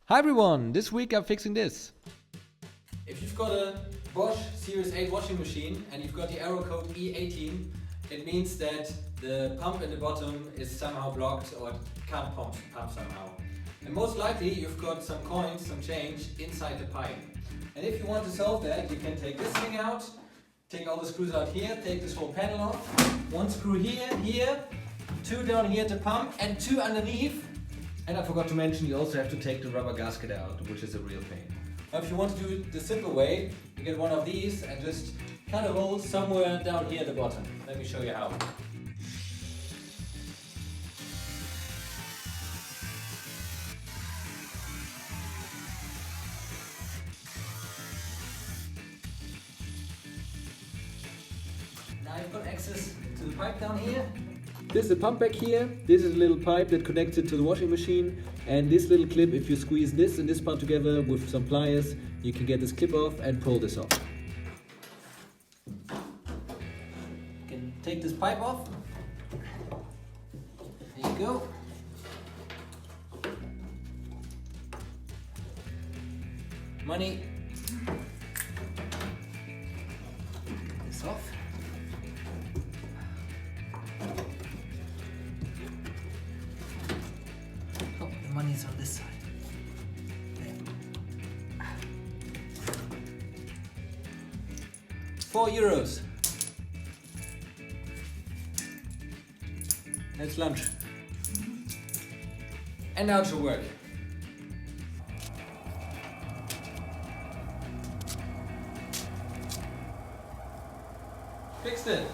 Hi everyone, this week I'm fixing this. If you've got a Bosch Series 8 washing machine and you've got the error code E18, it means that the pump in the bottom is somehow blocked or can't pump somehow. And most likely you've got some coins, some change inside the pipe. And if you want to solve that, you can take this thing out, take all the screws out here, take this whole panel off, one screw here, two down here to pump and two underneath. And I forgot to mention, you also have to take the rubber gasket out, which is a real pain. Now, if you want to do it the simple way, you get one of these and just cut a hole somewhere down here at the bottom. Let me show you how. Now you've got access to the pipe down here. This is the pump back here, this is a little pipe that connects it to the washing machine, and this little clip, if you squeeze this and this part together with some pliers, you can get this clip off and pull this off. You can take this pipe off. There you go. Money. Get this off. Oh, the money's on this side. There. €4. That's lunch. And now it should work. Fixed it.